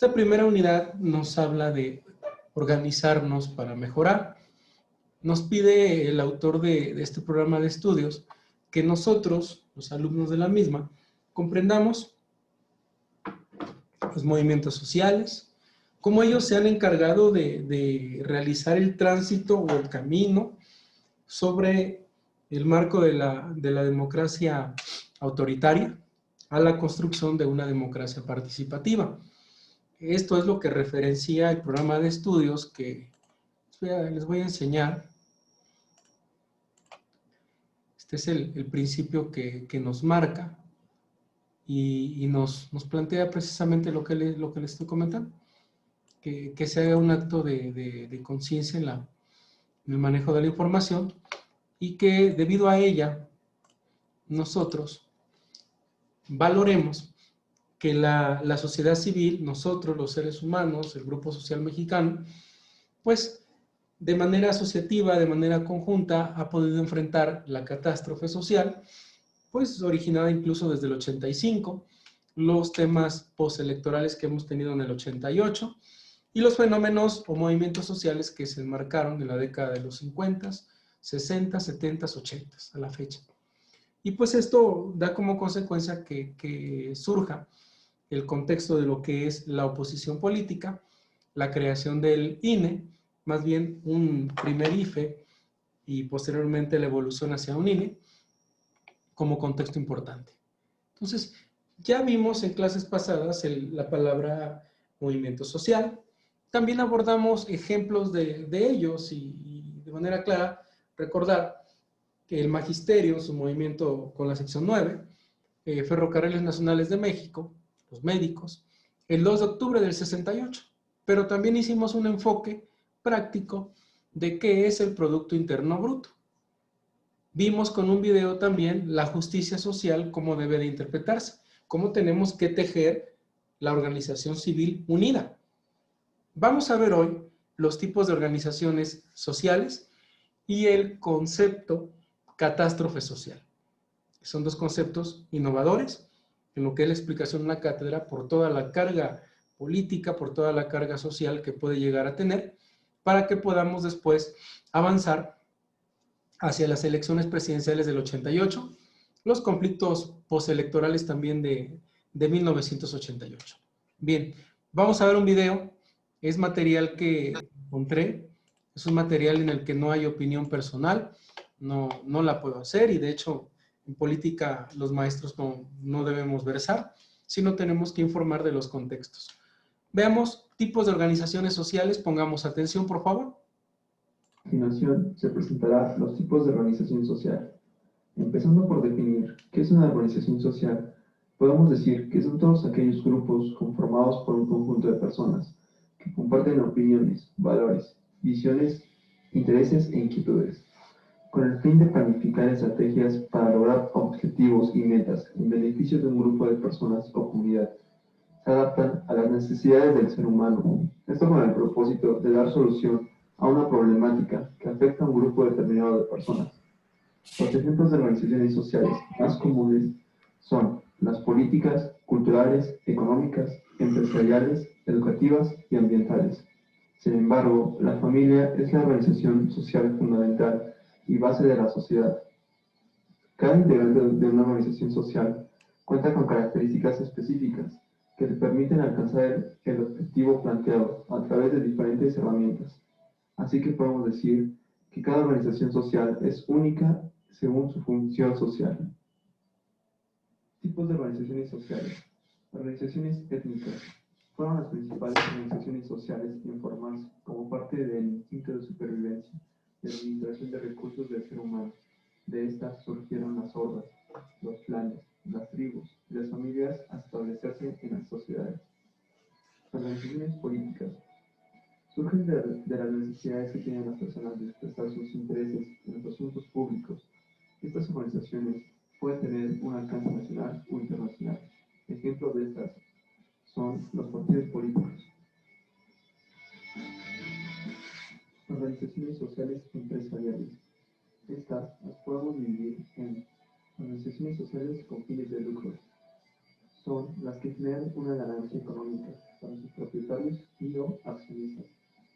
Esta primera unidad nos habla de organizarnos para mejorar. Nos pide el autor de este programa de estudios que nosotros, los alumnos de la misma, comprendamos los movimientos sociales, cómo ellos se han encargado de realizar el tránsito o el camino sobre el marco de la democracia autoritaria a la construcción de una democracia participativa. Esto es lo que referencia el programa de estudios que les voy a enseñar. Este es el principio que nos marca y nos plantea precisamente lo que les estoy comentando, que se haga un acto de conciencia en el manejo de la información y que debido a ella nosotros valoremos que la sociedad civil, nosotros los seres humanos, el grupo social mexicano, pues de manera asociativa, de manera conjunta, ha podido enfrentar la catástrofe social, pues originada incluso desde el 85, los temas postelectorales que hemos tenido en el 88, y los fenómenos o movimientos sociales que se enmarcaron en la década de los 50, 60, 70, 80, a la fecha. Y pues esto da como consecuencia que surja el contexto de lo que es la oposición política, la creación del INE, más bien un primer IFE y posteriormente la evolución hacia un INE, como contexto importante. Entonces, ya vimos en clases pasadas la palabra movimiento social. También abordamos ejemplos de ellos y de manera clara recordar que el magisterio, su movimiento con la sección 9, Ferrocarriles Nacionales de México, los médicos, el 2 de octubre del 68. Pero también hicimos un enfoque práctico de qué es el Producto Interno Bruto. Vimos con un video también la justicia social, cómo debe de interpretarse, cómo tenemos que tejer la organización civil unida. Vamos a ver hoy los tipos de organizaciones sociales y el concepto catástrofe social. Son dos conceptos innovadores en lo que es la explicación de una cátedra por toda la carga política, por toda la carga social que puede llegar a tener, para que podamos después avanzar hacia las elecciones presidenciales del 88, los conflictos postelectorales también de 1988. Bien, vamos a ver un video, es material que encontré, es un material en el que no hay opinión personal, no la puedo hacer y de hecho en política los maestros no debemos versar, sino tenemos que informar de los contextos. Veamos tipos de organizaciones sociales, pongamos atención por favor. A continuación se presentará los tipos de organización social. Empezando por definir qué es una organización social, podemos decir que son todos aquellos grupos conformados por un conjunto de personas que comparten opiniones, valores, visiones, intereses e inquietudes, con el fin de planificar estrategias para lograr objetivos y metas en beneficio de un grupo de personas o comunidad. Se adaptan a las necesidades del ser humano, esto con el propósito de dar solución a una problemática que afecta a un grupo determinado de personas. Los ejemplos de organizaciones sociales más comunes son las políticas, culturales, económicas, empresariales, educativas y ambientales. Sin embargo, la familia es la organización social fundamental y base de la sociedad. Cada integrante de una organización social cuenta con características específicas que le permiten alcanzar el objetivo planteado a través de diferentes herramientas. Así que podemos decir que cada organización social es única según su función social. Tipos de organizaciones sociales. Organizaciones étnicas. Fueron las principales organizaciones sociales en formarse como parte del instinto de supervivencia y administración de recursos del ser humano. De estas surgieron las hordas, los clanes, las tribus y las familias a establecerse en las sociedades. Organizaciones políticas. Surgen de las necesidades que tienen las personas de expresar sus intereses en los asuntos públicos. Estas organizaciones pueden tener un alcance nacional o internacional. Ejemplos de estas son los partidos políticos. Organizaciones sociales empresariales. Estas las podemos dividir en organizaciones sociales con fines de lucro. son las que generan una ganancia económica para sus propietarios y o accionistas.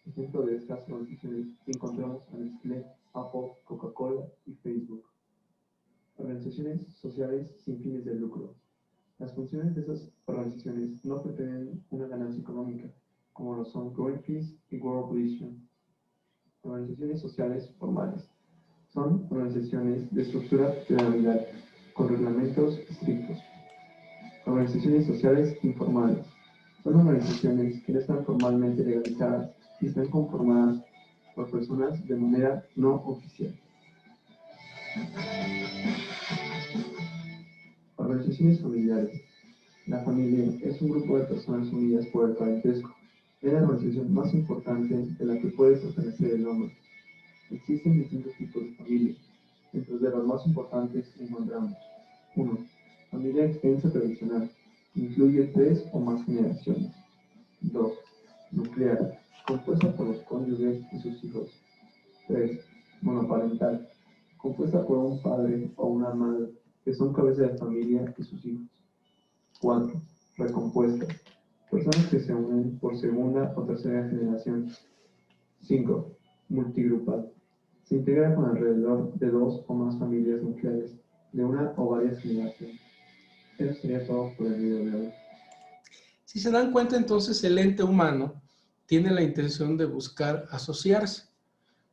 Ejemplo de estas organizaciones encontramos a Nestlé, Apple, Coca-Cola y Facebook. Organizaciones sociales sin fines de lucro. Las funciones de esas organizaciones no pretenden una ganancia económica, como lo son Greenpeace y World Vision. Organizaciones sociales formales. Son organizaciones de estructura piramidal, con reglamentos estrictos. Organizaciones sociales informales. Son organizaciones que no están formalmente legalizadas y están conformadas por personas de manera no oficial. Organizaciones familiares. La familia es un grupo de personas unidas por el parentesco. Es la organización más importante de la que puede pertenecer el hombre. Existen distintos tipos de familia. Entre de los más importantes encontramos 1. Familia extensa tradicional. Incluye 3 o más generaciones. 2. Nuclear, compuesta por los cónyuges y sus hijos. 3. Monoparental, compuesta por un padre o una madre que son cabeza de familia y sus hijos. 4. Recompuesta, personas que se unen por segunda o tercera generación. 5. Multigrupal, se integra con alrededor de 2 o más familias nucleares de una o varias generaciones. Eso sería todo por el video de hoy. Si se dan cuenta, entonces el ente humano tiene la intención de buscar asociarse. El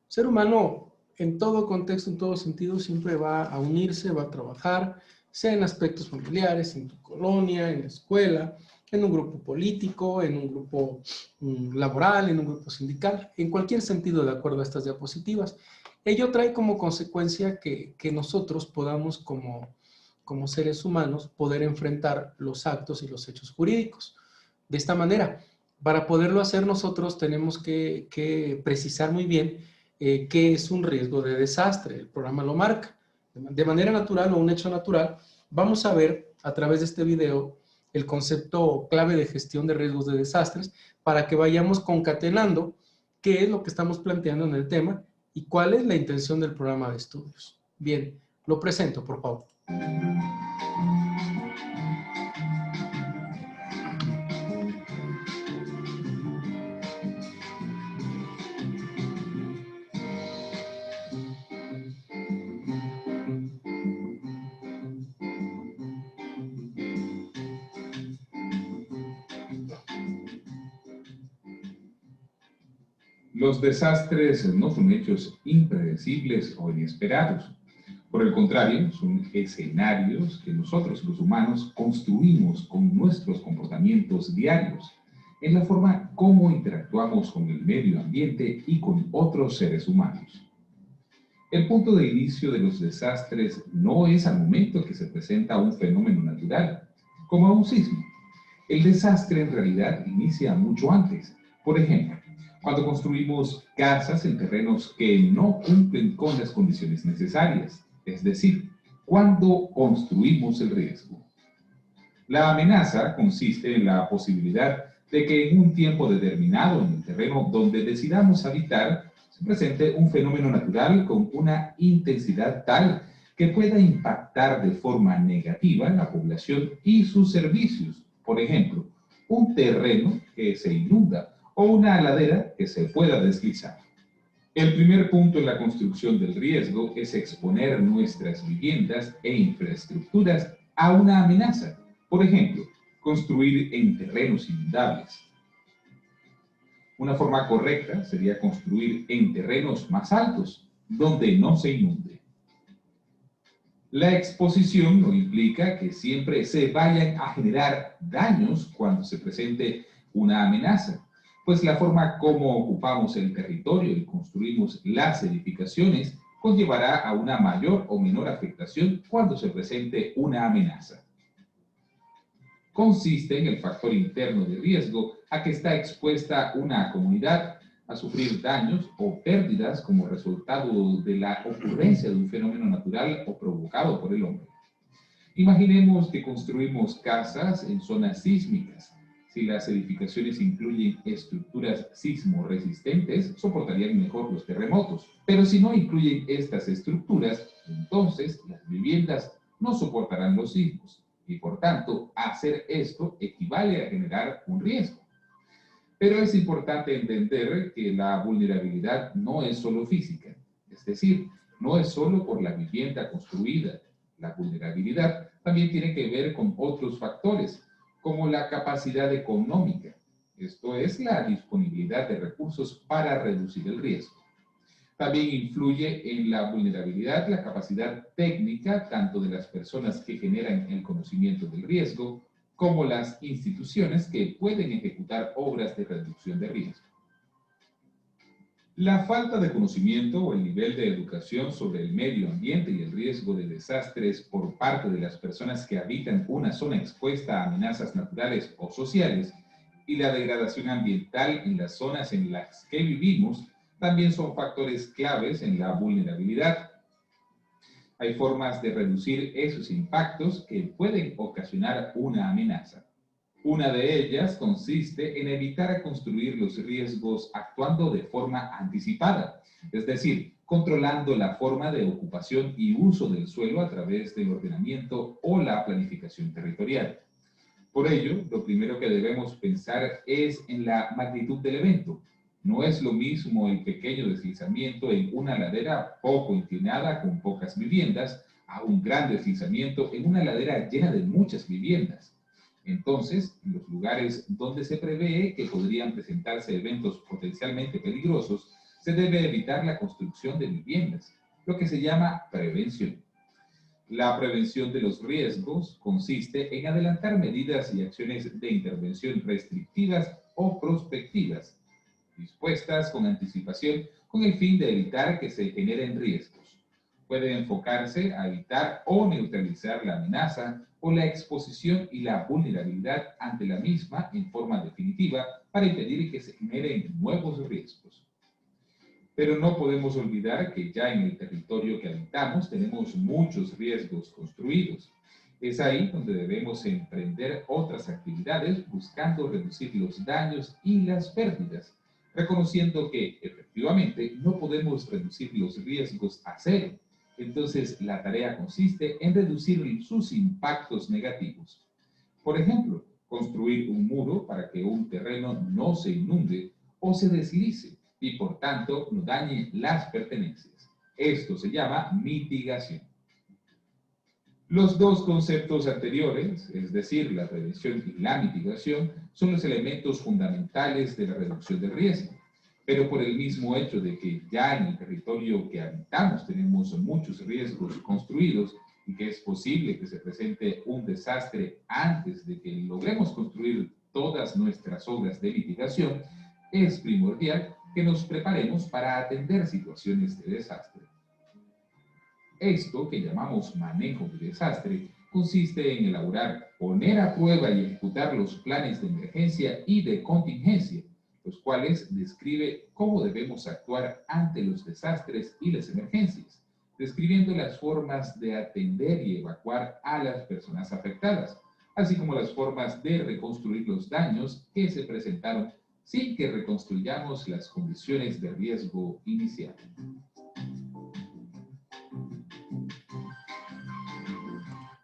ser humano, en todo contexto, en todo sentido, siempre va a unirse, va a trabajar, sea en aspectos familiares, en tu colonia, en la escuela, en un grupo político, en un grupo laboral, en un grupo sindical, en cualquier sentido, de acuerdo a estas diapositivas. Ello trae como consecuencia que nosotros podamos, como seres humanos, poder enfrentar los actos y los hechos jurídicos. De esta manera, para poderlo hacer nosotros tenemos que precisar muy bien qué es un riesgo de desastre. El programa lo marca. De manera natural o un hecho natural, vamos a ver a través de este video el concepto clave de gestión de riesgos de desastres para que vayamos concatenando qué es lo que estamos planteando en el tema y cuál es la intención del programa de estudios. Bien, lo presento, por favor. Los desastres no son hechos impredecibles o inesperados. Por el contrario, son escenarios que nosotros los humanos construimos con nuestros comportamientos diarios, en la forma como interactuamos con el medio ambiente y con otros seres humanos. El punto de inicio de los desastres no es al momento que se presenta un fenómeno natural, como un sismo. El desastre en realidad inicia mucho antes. Por ejemplo, cuando construimos casas en terrenos que no cumplen con las condiciones necesarias, es decir, cuando construimos el riesgo. La amenaza consiste en la posibilidad de que en un tiempo determinado en el terreno donde decidamos habitar se presente un fenómeno natural con una intensidad tal que pueda impactar de forma negativa en la población y sus servicios. Por ejemplo, un terreno que se inunda o una ladera que se pueda deslizar. El primer punto en la construcción del riesgo es exponer nuestras viviendas e infraestructuras a una amenaza. Por ejemplo, construir en terrenos inundables. Una forma correcta sería construir en terrenos más altos, donde no se inunde. La exposición no implica que siempre se vayan a generar daños cuando se presente una amenaza, pues la forma como ocupamos el territorio y construimos las edificaciones conllevará a una mayor o menor afectación cuando se presente una amenaza. Consiste en el factor interno de riesgo a que está expuesta una comunidad a sufrir daños o pérdidas como resultado de la ocurrencia de un fenómeno natural o provocado por el hombre. Imaginemos que construimos casas en zonas sísmicas. Si las edificaciones incluyen estructuras sismoresistentes, soportarían mejor los terremotos. Pero si no incluyen estas estructuras, entonces las viviendas no soportarán los sismos y por tanto hacer esto equivale a generar un riesgo. Pero es importante entender que la vulnerabilidad no es solo física, es decir, no es solo por la vivienda construida. La vulnerabilidad también tiene que ver con otros factores, como la capacidad económica, esto es, la disponibilidad de recursos para reducir el riesgo. También influye en la vulnerabilidad la capacidad técnica tanto de las personas que generan el conocimiento del riesgo, como las instituciones que pueden ejecutar obras de reducción de riesgo. La falta de conocimiento o el nivel de educación sobre el medio ambiente y el riesgo de desastres por parte de las personas que habitan una zona expuesta a amenazas naturales o sociales y la degradación ambiental en las zonas en las que vivimos también son factores claves en la vulnerabilidad. Hay formas de reducir esos impactos que pueden ocasionar una amenaza. Una de ellas consiste en evitar construir los riesgos actuando de forma anticipada, es decir, controlando la forma de ocupación y uso del suelo a través del ordenamiento o la planificación territorial. Por ello, lo primero que debemos pensar es en la magnitud del evento. No es lo mismo el pequeño deslizamiento en una ladera poco inclinada con pocas viviendas a un gran deslizamiento en una ladera llena de muchas viviendas. Entonces, en los lugares donde se prevé que podrían presentarse eventos potencialmente peligrosos, se debe evitar la construcción de viviendas, lo que se llama prevención. La prevención de los riesgos consiste en adelantar medidas y acciones de intervención restrictivas o prospectivas, dispuestas con anticipación con el fin de evitar que se generen riesgos. Puede enfocarse a evitar o neutralizar la amenaza o la exposición y la vulnerabilidad ante la misma en forma definitiva para impedir que se generen nuevos riesgos. Pero no podemos olvidar que ya en el territorio que habitamos tenemos muchos riesgos construidos. Es ahí donde debemos emprender otras actividades buscando reducir los daños y las pérdidas, reconociendo que efectivamente no podemos reducir los riesgos a cero. Entonces la tarea consiste en reducir sus impactos negativos. Por ejemplo, construir un muro para que un terreno no se inunde o se deslice y por tanto no dañe las pertenencias. Esto se llama mitigación. Los dos conceptos anteriores, es decir, la prevención y la mitigación, son los elementos fundamentales de la reducción del riesgo. Pero por el mismo hecho de que ya en el territorio que habitamos tenemos muchos riesgos construidos y que es posible que se presente un desastre antes de que logremos construir todas nuestras obras de mitigación, es primordial que nos preparemos para atender situaciones de desastre. Esto, que llamamos manejo de desastre, consiste en elaborar, poner a prueba y ejecutar los planes de emergencia y de contingencia, los cuales describe cómo debemos actuar ante los desastres y las emergencias, describiendo las formas de atender y evacuar a las personas afectadas, así como las formas de reconstruir los daños que se presentaron sin que reconstruyamos las condiciones de riesgo inicial.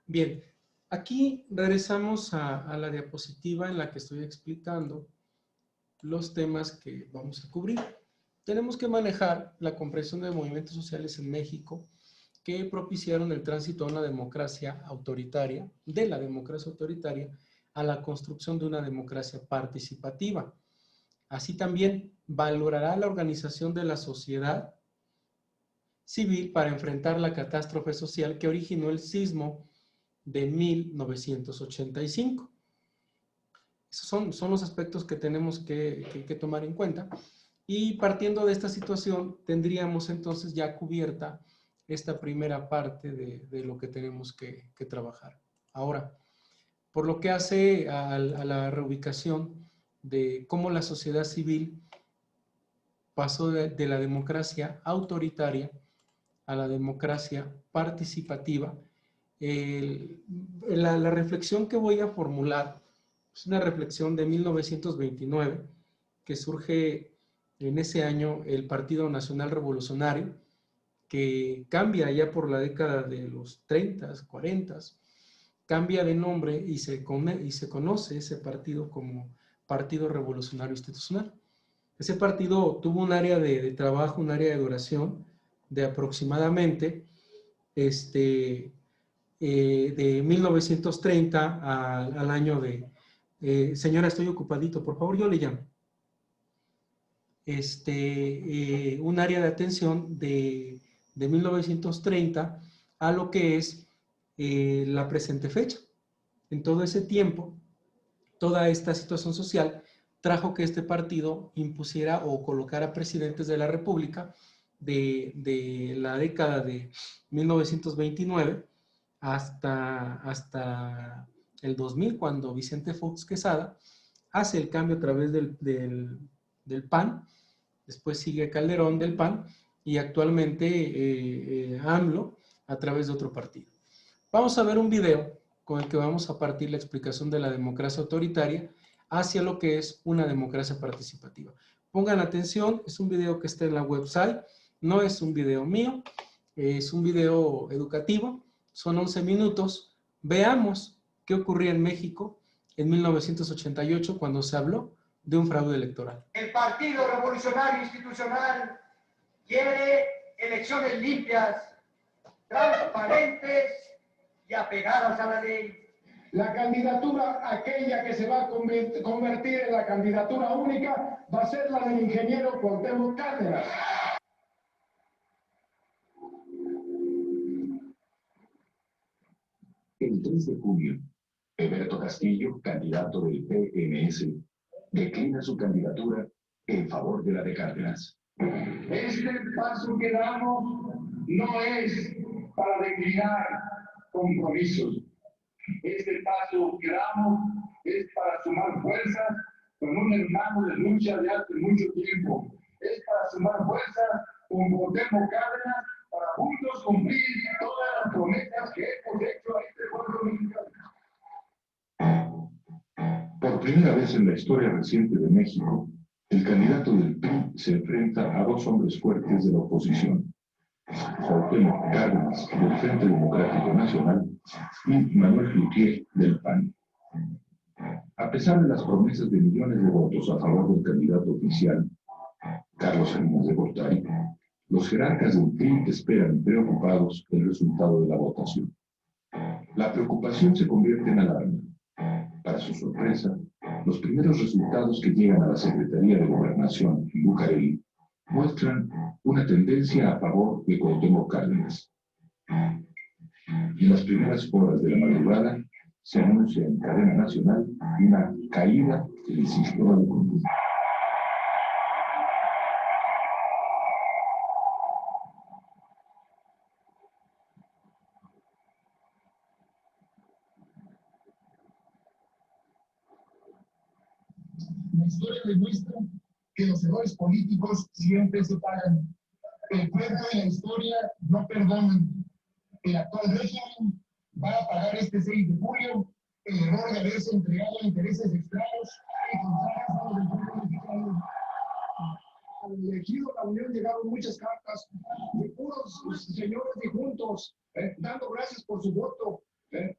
Bien, aquí regresamos a la diapositiva en la que estoy explicando los temas que vamos a cubrir. Tenemos que manejar la comprensión de movimientos sociales en México que propiciaron el tránsito a una democracia autoritaria, de la democracia autoritaria a la construcción de una democracia participativa. Así también valorará la organización de la sociedad civil para enfrentar la catástrofe social que originó el sismo de 1985. Esos son los aspectos que tenemos que tomar en cuenta. Y partiendo de esta situación, tendríamos entonces ya cubierta esta primera parte de lo que tenemos que trabajar. Ahora, por lo que hace a la reubicación de cómo la sociedad civil pasó de la democracia autoritaria a la democracia participativa, la reflexión que voy a formular es una reflexión de 1929 que surge en ese año el Partido Nacional Revolucionario, que cambia ya por la década de los 30, 40 cambia de nombre y se conoce ese partido como Partido Revolucionario Institucional. Ese partido tuvo un área de trabajo, un área de duración de aproximadamente de 1930 al año de... señora, estoy ocupadito, por favor, yo le llamo. Un área de atención de 1930 a lo que es la presente fecha. En todo ese tiempo, toda esta situación social trajo que este partido impusiera o colocara presidentes de la República de la década de 1929 hasta el 2000, cuando Vicente Fox Quesada hace el cambio a través del PAN, después sigue Calderón del PAN y actualmente AMLO a través de otro partido. Vamos a ver un video con el que vamos a partir la explicación de la democracia autoritaria hacia lo que es una democracia participativa. Pongan atención, es un video que está en la website, no es un video mío, es un video educativo, son 11 minutos. Veamos qué ocurría en México en 1988 cuando se habló de un fraude electoral. El Partido Revolucionario Institucional quiere elecciones limpias, transparentes y apegadas a la ley. La candidatura, aquella que se va a convertir en la candidatura única, va a ser la del ingeniero Cuauhtémoc Cárdenas. El 3 de junio, Eberto Castillo, candidato del PMS, declina su candidatura en favor de la de Cárdenas. Este paso que damos no es para declinar compromisos. Este paso que damos es para sumar fuerzas con un hermano de lucha de hace mucho tiempo. Es para sumar fuerzas con Cuauhtémoc Cárdenas para juntos cumplir todas las promesas que hemos hecho a este pueblo mexicano. Por primera vez en la historia reciente de México, el candidato del PRI se enfrenta a dos hombres fuertes de la oposición, Cuauhtémoc Cárdenas del Frente Democrático Nacional y Manuel Cloutier del PAN. A pesar de las promesas de millones de votos a favor del candidato oficial, Carlos Salinas de Gortari, los jerarcas del PRI esperan preocupados el resultado de la votación. La preocupación se convierte en alarma. Para su sorpresa, los primeros resultados que llegan a la Secretaría de Gobernación en Bucareli muestran una tendencia a favor de Cuauhtémoc Cárdenas. En las primeras horas de la madrugada se anuncia en cadena nacional una caída del sistema de control. La historia demuestra que los errores políticos siempre se pagan. El pueblo y la historia no perdonan. El actual régimen va a pagar este 6 de julio el error de haberse entregado a intereses extraños y contrarios a los del pueblo mexicano. Al elegido la Unión llegaron muchas cartas de puros señores difuntos, dando gracias por su voto. Hay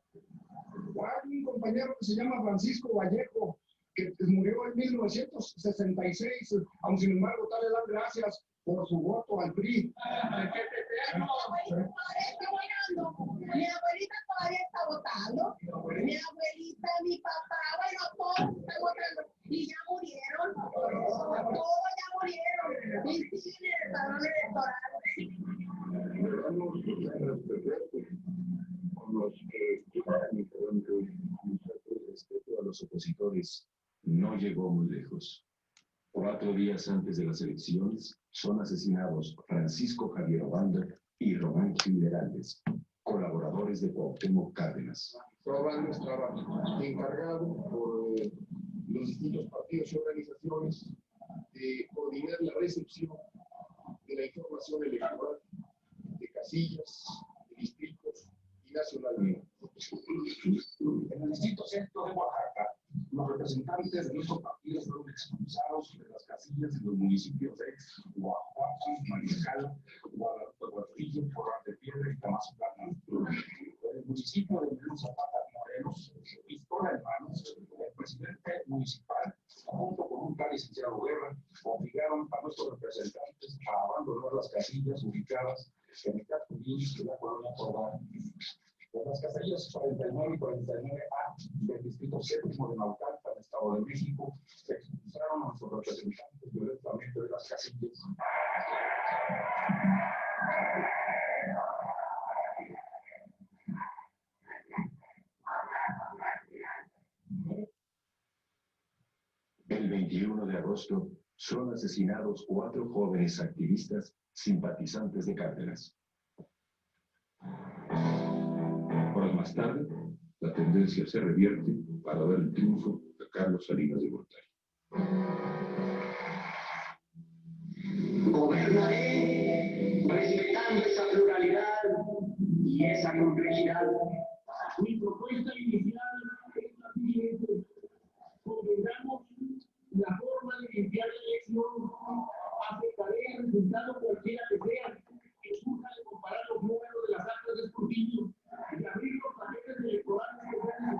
un compañero que se llama Francisco Vallejo, que murió en 1966, aun sin embargo, tal le dan gracias por su voto al PRI. Mi abuelita todavía está votando. Mi abuelita, mi papá, bueno, todos están votando. Y ya murieron. Todos ya murieron. Y siguen en el padrón electoral. Con los que el respeto a los opositores no llegó muy lejos. 4 días antes de las elecciones son asesinados Francisco Javier Obando y Román Gil Hernández, colaboradores de Cuauhtémoc Cárdenas. Robando estaba encargado por los distintos partidos y organizaciones de coordinar la recepción de la información electoral de casillas, de distritos y nacionalmente. En el distrito centro de Oaxaca, los representantes de nuestros partidos fueron expulsados de las casillas en los municipios de Guajuapan, Mariscal, Guadalupe, Guadalquivir, Corral de Piedra y Tamazulán. En el municipio de Medellín, Zapata, terrenos, pistola en manos, el presidente municipal, junto con un tal licenciado Guerra, obligaron a nuestros representantes a abandonar las casillas ubicadas en el Capulín de la colonia Cordán. En las casillas 49 y 49A del distrito 7 de Naucalpan, Estado de México, se expulsaron a nuestros representantes violentamente de las casillas. El 21 de agosto son asesinados 4 jóvenes activistas simpatizantes de Cárdenas. Horas más tarde, la tendencia se revierte para dar el triunfo a Carlos Salinas de Gortari. Gobernaré respetando esa pluralidad y esa complejidad. Mi propuesta inicial es la siguiente. Convengamos la forma de limpiar la elección. Aceptaré el resultado cualquiera que sea. Que surja de comparar los números de las actas de escrutinio y abrir los paquetes electorales que sean.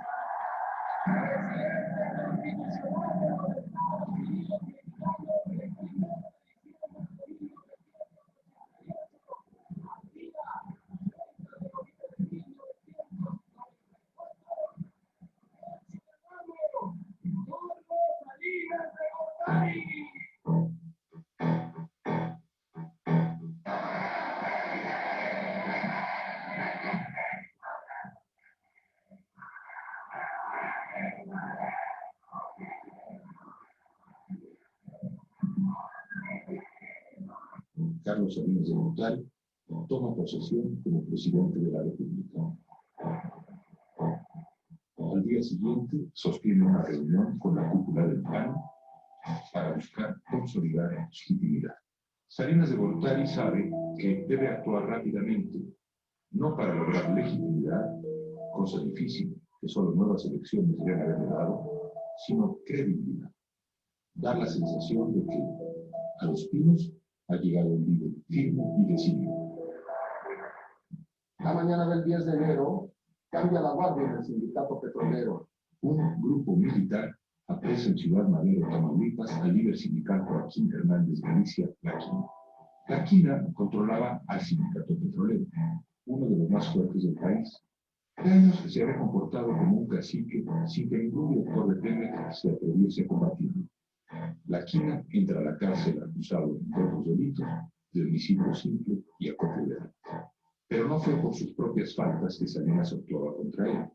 Carlos Salinas de Gortari toma posesión como presidente de la República. Al día siguiente sostiene una reunión con la cúpula del PAN para buscar consolidar su legitimidad. Salinas de Gortari sabe que debe actuar rápidamente, no para lograr legitimidad, cosa difícil que solo nuevas elecciones deben haberle dado, sino credibilidad. Dar la sensación de que a Los Pinos ha llegado un líder firme y decidido. La mañana del 10 de enero cambia la guardia en el sindicato petrolero. Un grupo militar apresa en Ciudad Madero, Tamaulipas, al líder sindical Joaquín Hernández Galicia, La Quina. La Quina controlaba al sindicato petrolero, uno de los más fuertes del país. De años se había comportado como un cacique sin que ningún director de Pemex se atreviese a combatirlo. La Quina entra a la cárcel acusado de otros delitos, de homicidio simple y acopio de armas. Pero no fue por sus propias faltas que Salinas actuaba contra él.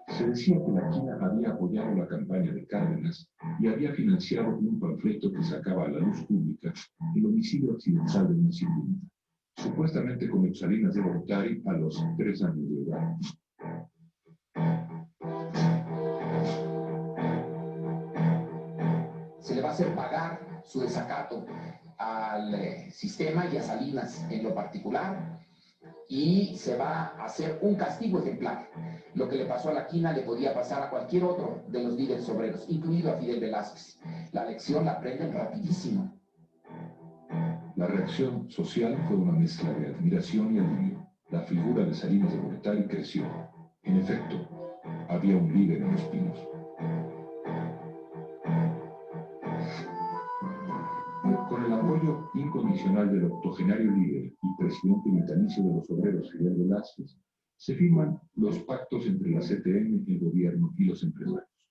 Se decía que La Quina había apoyado la campaña de Cárdenas y había financiado un panfleto que sacaba a la luz pública el homicidio accidental de una sirvienta, supuestamente con Salinas de Gortari a los 3 años de edad. Se le va a hacer pagar su desacato al sistema y a Salinas en lo particular, y se va a hacer un castigo ejemplar. Lo que le pasó a La Quina le podía pasar a cualquier otro de los líderes obreros, incluido a Fidel Velázquez. La lección la aprenden rapidísimo. La reacción social fue una mezcla de admiración y alivio. La figura de Salinas de Gortari creció. En efecto, había un líder en Los Pinos. Con el apoyo incondicional del octogenario líder y presidente vitalicio de los obreros Fidel Velázquez, se firman los pactos entre la CTM, el gobierno y los empresarios.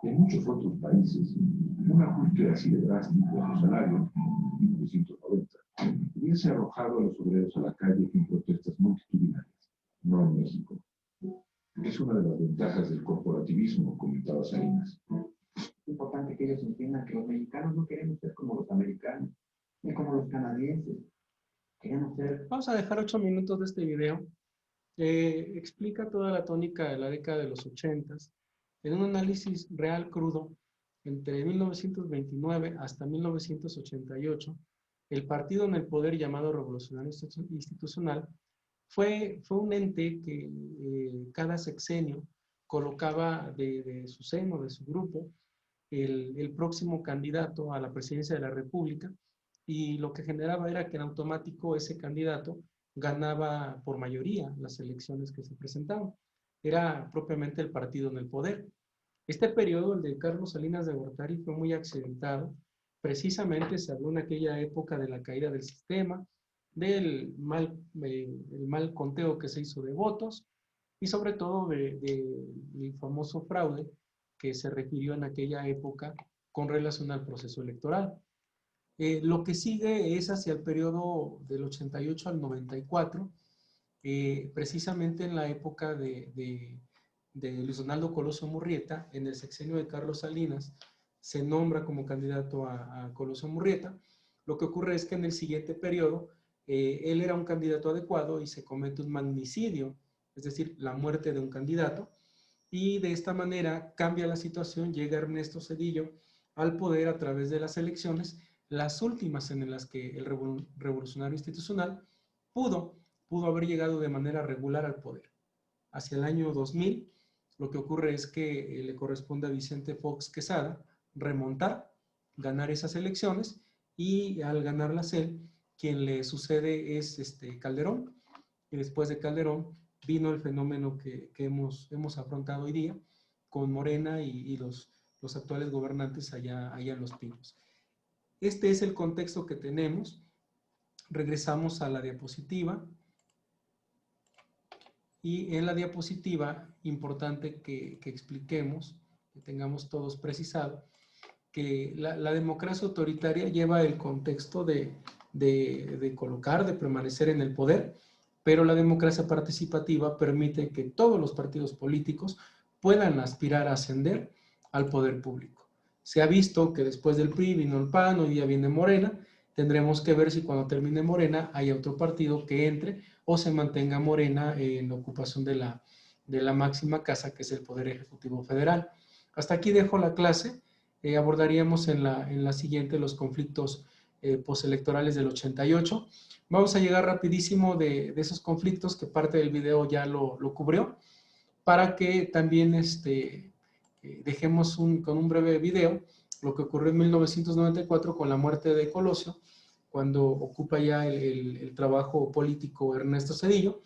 En muchos otros países, un ajuste así de drástico a los salarios, en 1990, hubiese arrojado a los obreros a la calle en protestas multitudinarias, no en México. Es una de las ventajas del corporativismo, comentaba Salinas. Es importante que ellos entiendan que los mexicanos no queremos ser como los americanos, ni como los canadienses. Queremos ser... Vamos a dejar 8 minutos de este video. Explica toda la tónica de la década de los 80s en un análisis real crudo. Entre 1929 hasta 1988, el partido en el poder llamado Revolucionario Institucional fue un ente que cada sexenio colocaba de su seno, de su grupo, el próximo candidato a la presidencia de la República, y lo que generaba era que en automático ese candidato ganaba por mayoría las elecciones que se presentaban. era propiamente el partido en el poder. Este periodo, el de Carlos Salinas de Gortari, fue muy accidentado. Precisamente se habló en aquella época de la caída del sistema, del el mal conteo que se hizo de votos y sobre todo del famoso fraude que se refirió en aquella época con relación al proceso electoral. Lo que sigue es hacia el periodo del 88 al 94, precisamente en la época de Luis Donaldo Colosio Murrieta, en el sexenio de Carlos Salinas, se nombra como candidato a Colosio Murrieta. Lo que ocurre es que en el siguiente periodo, él era un candidato adecuado y se comete un magnicidio, es decir, la muerte de un candidato, y de esta manera cambia la situación, llega Ernesto Zedillo al poder a través de las elecciones, las últimas en las que el revolucionario institucional pudo haber llegado de manera regular al poder. Hacia el año 2000, lo que ocurre es que le corresponde a Vicente Fox Quesada remontar, ganar esas elecciones, y al ganarlas él, quien le sucede es Calderón, y después de Calderón vino el fenómeno que hemos afrontado hoy día con Morena y los actuales gobernantes allá en Los Pinos. Este es el contexto que tenemos. Regresamos a la diapositiva. Y en la diapositiva, importante que expliquemos, que tengamos todos precisado, que la democracia autoritaria lleva el contexto de colocar, de permanecer en el poder, pero la democracia participativa permite que todos los partidos políticos puedan aspirar a ascender al poder público. Se ha visto que después del PRI vino el PAN, hoy día viene Morena. Tendremos que ver si cuando termine Morena hay otro partido que entre o se mantenga Morena en la ocupación de la máxima casa, que es el Poder Ejecutivo Federal. Hasta aquí dejo la clase. Abordaríamos en la siguiente los conflictos postelectorales del 88. Vamos a llegar rapidísimo de esos conflictos, que parte del video ya lo cubrió, para que también dejemos con un breve video lo que ocurrió en 1994 con la muerte de Colosio, cuando ocupa ya el trabajo político Ernesto Zedillo,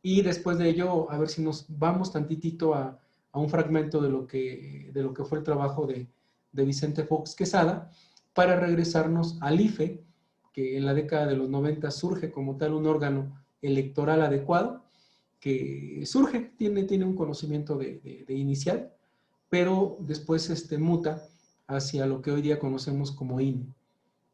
y después de ello a ver si nos vamos tantitito a un fragmento de lo que fue el trabajo de Vicente Fox Quesada, para regresarnos al IFE, que en la década de los 90 surge como tal un órgano electoral adecuado, que surge, tiene un conocimiento de inicial, pero después muta hacia lo que hoy día conocemos como INE.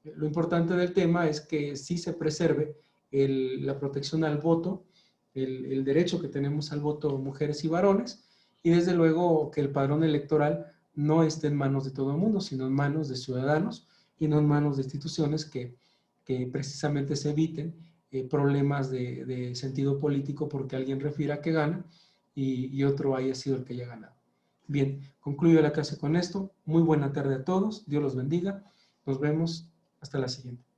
Lo importante del tema es que sí se preserve la protección al voto, el derecho que tenemos al voto mujeres y varones, y desde luego que el padrón electoral no esté en manos de todo el mundo, sino en manos de ciudadanos y no en manos de instituciones que precisamente se eviten problemas de sentido político porque alguien refiera que gana y otro haya sido el que haya ganado. Bien, concluyo la clase con esto. Muy buena tarde a todos. Dios los bendiga. Nos vemos hasta la siguiente.